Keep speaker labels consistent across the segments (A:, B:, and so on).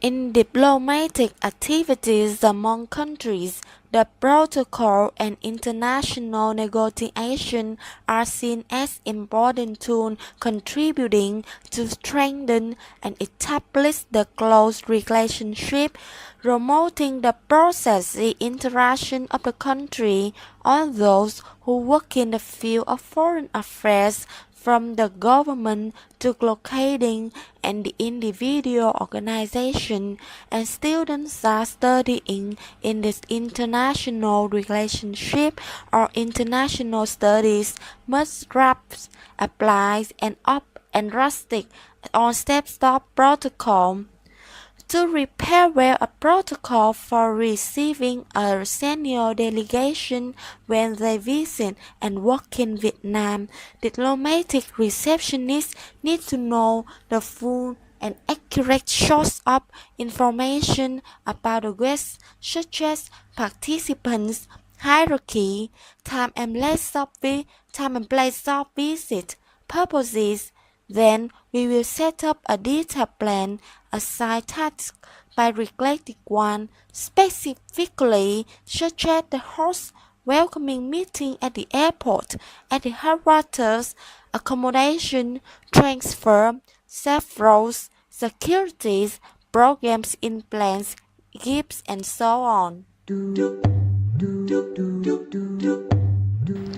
A: In diplomatic activities among countries, the protocol and international negotiation are seen as important tools contributing to strengthen and establish the close relationship, promoting the process, the interaction of the country, all those who work in the field of foreign affairs, from the government to locating and the individual organization, and students are studying in this international relationship or international studies must grasp, apply, and up and rustic on step-stop protocol. To prepare well a protocol for receiving a senior delegation when they visit and work in Vietnam, diplomatic receptionists need to know the full and accurate source of information about the guests, such as participants, hierarchy, time and place of visit, purposes. Then we will set up a detailed plan, assign tasks by neglecting one, specifically such as the host welcoming meeting at the airport, at the headquarters, accommodation, transfer, safe routes, securities, programs in plans, gifts, and so on.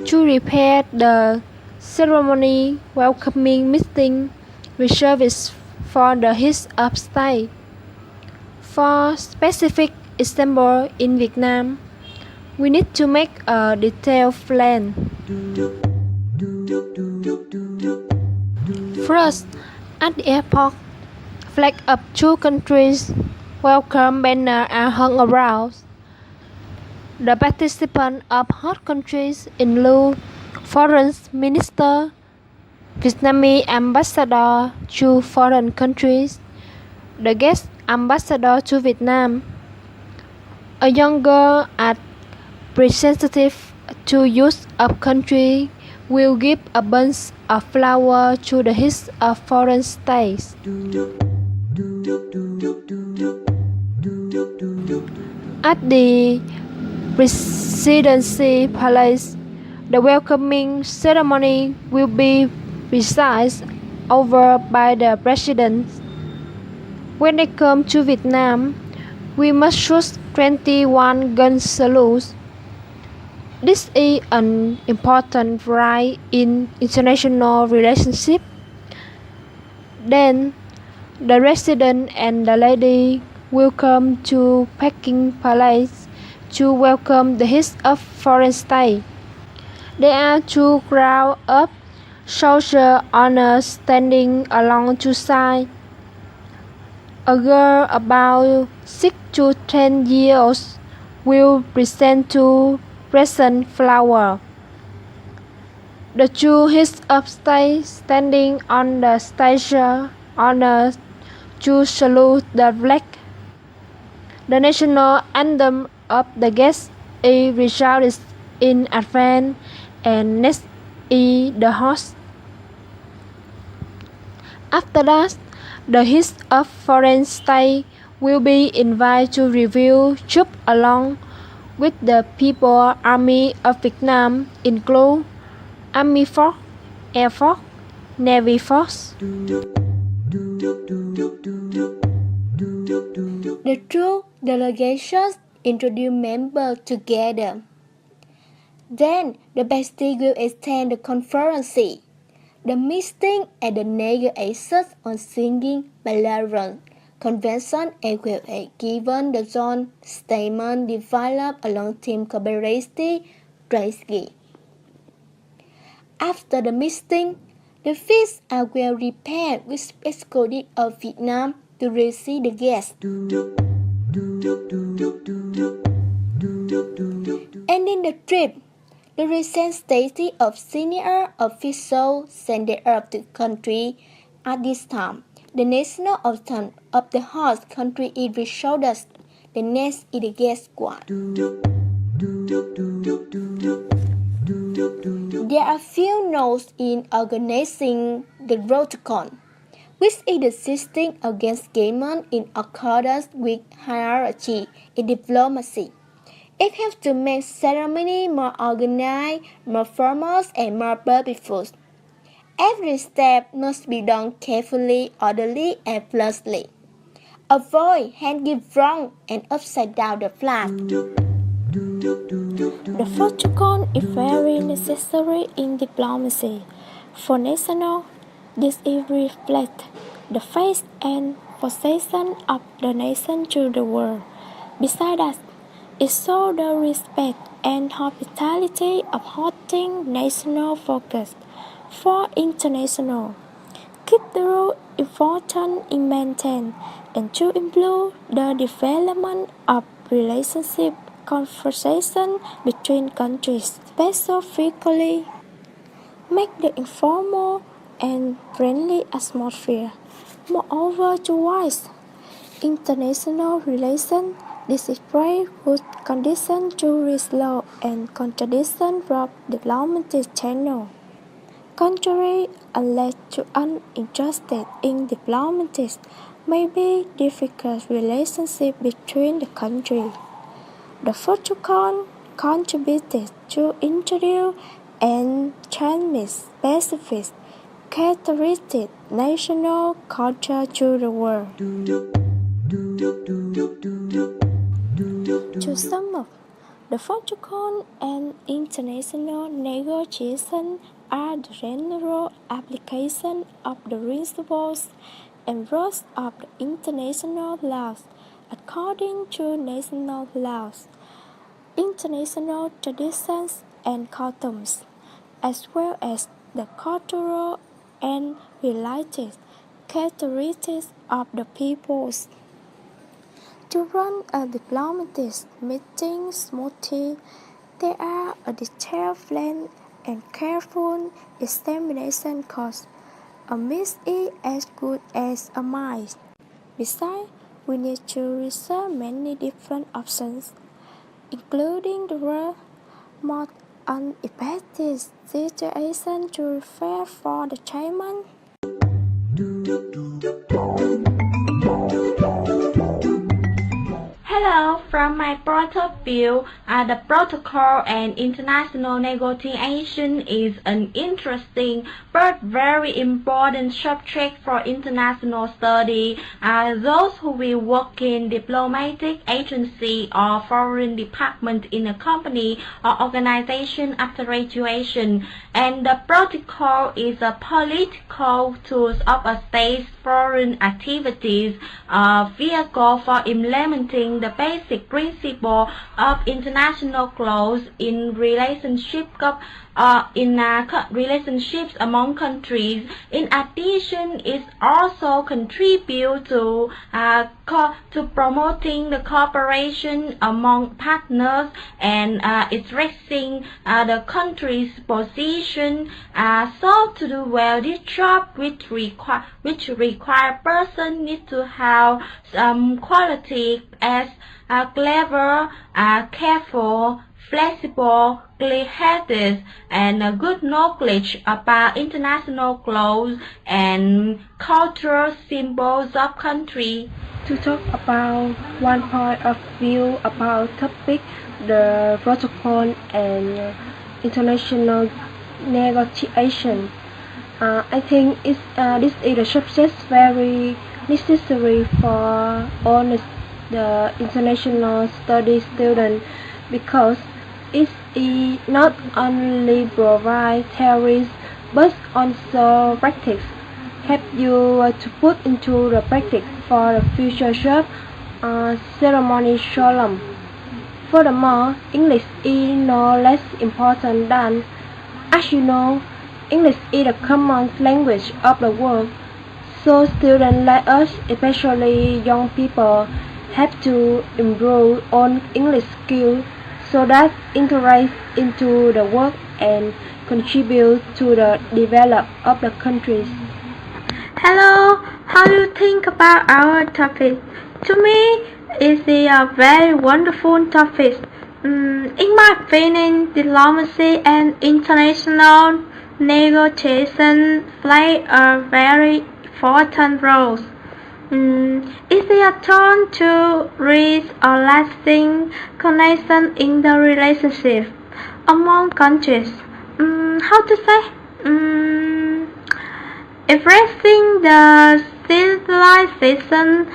B: To prepare the ceremony welcoming meeting, reservists for the head of state. For specific example in Vietnam, we need to make a detailed plan. First, at the airport, flag of two countries welcome banner are hung around. The participants of host countries include Foreign Minister, Vietnamese ambassador to foreign countries, the guest ambassador to Vietnam, a younger art representative to youth of country will give a bunch of flowers to the head of foreign states. At the Presidency Palace, the welcoming ceremony will be presided over by the President. When they come to Vietnam, we must shoot 21 gun salutes. This is an important right in international relationship. Then, the President and the lady will come to Peking Palace to welcome the head of foreign state. There are two crowds of soldier honors standing along two sides. A girl about 6 to 10 years will present two present flowers. The two heads of state standing on the stage honor to salute the flag. The national anthem of the guest is recited in advance, and next is the host. After that, the head of foreign state will be invited to review troops along with the People's Army of Vietnam, include Army Force, Air Force, Navy Force.
C: The two delegations introduce members together. Then the bestie will extend the conference. The meeting and the negotiations on singing Malayalam convention will be given the joint statement developed along team cooperation strategy. After the meeting, the feasts are well prepared with escorted of Vietnam to receive the guests. Ending the trip, the representative of senior officials sent up to the country. At this time, the national anthem of the host country is recited. The next is the guest squad. There are few notes in organizing the protocol. which is the system of engagement in accordance with hierarchy in diplomacy. It helps to make ceremony more organized, more formal, and more purposeful. Every step must be done carefully, orderly, and flawlessly. Avoid handing wrong and upside down the flag.
D: The protocol is very necessary in diplomacy. For national, this is reflect the faith and possession of the nation to the world. Besides that, it shows the respect and hospitality of hosting national focus. For international, keep the role important in maintain and to improve the development of relationship conversation between countries, specifically make the informal and friendly atmosphere. Moreover, towards international relations, this is very good condition to resolve and contradiction from diplomatic channel. Contrary, unless to uninterested in diplomatic, may be difficult relationship between the countries. The protocol contributed to introduce and transmit specific characteristic national culture to the world. To sum up, the protocol and international negotiations are the general application of the principles and rules of the international laws according to national laws, international traditions and customs, as well as the cultural and related characteristics of the peoples. To run a diplomatic meeting smoothly, there are a detailed plan and careful examination cost. A miss is as good as a miss. Besides, we need to research many different options, including the worst, most unexpected situation to prepare for the chairman.
A: Hello, from my point of view, the protocol and international negotiation is an interesting but very important subject for international study. Those who will work in diplomatic agency or foreign department in a company or organization after graduation, and the protocol is a political tool of a state's foreign activities, a vehicle for implementing the basic principle of international laws in relationships among countries. In addition, it also contributes to promoting the cooperation among partners and addressing the country's position. So to do well this job, which require person need to have some quality as clever, careful, flexible, clear-headed, and a good knowledge about international laws and cultural symbols of country.
B: To talk about one point of view about topic, the protocol and international negotiation. I think this is a subject very necessary for all the international study students because it not only provide theories but also practice, help you to put into the practice for the future job ceremony solemn. Furthermore, English is no less important than, as you know, English is the common language of the world. So students like us, especially young people, have to improve on English skills so that integrate into the work and contribute to the development of the countries.
D: Hello, how do you think about our topic? To me, it's a very wonderful topic. In my opinion, diplomacy and international negotiation play a very
E: important roles. Is it a turn to reach a lasting connection in the relationship among countries? How to say? Embracing the civilization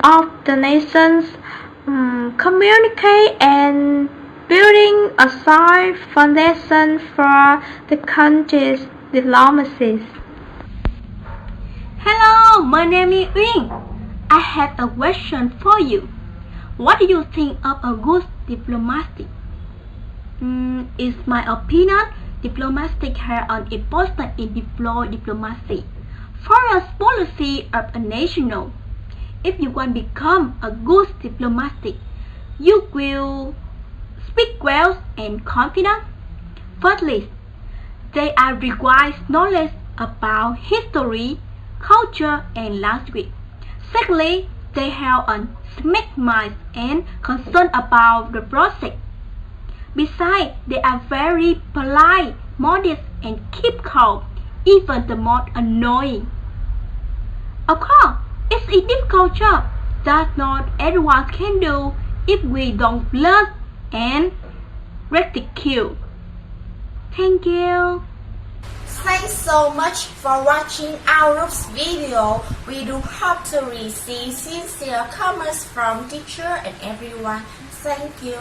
E: of the nations, communicate and building a solid foundation for the country's diplomacy.
F: Hello, my name is Uyên. I have a question for you. What do you think of a good diplomacy? In my opinion, diplomacy has an important in diplomacy. Foreign policy of a nation. If you want to become a good diplomat, you will speak well and confident. Firstly, they are required knowledge about history, culture, and language. Secondly, they have a smart mind and concern about the project. Besides, they are very polite, modest, and keep calm, even the most annoying. Of course, it's a difficult job that not everyone can do if we don't learn and ridicule. Thank you.
A: Thanks so much for watching our video. We do hope to receive sincere comments from teacher and everyone. Thank you.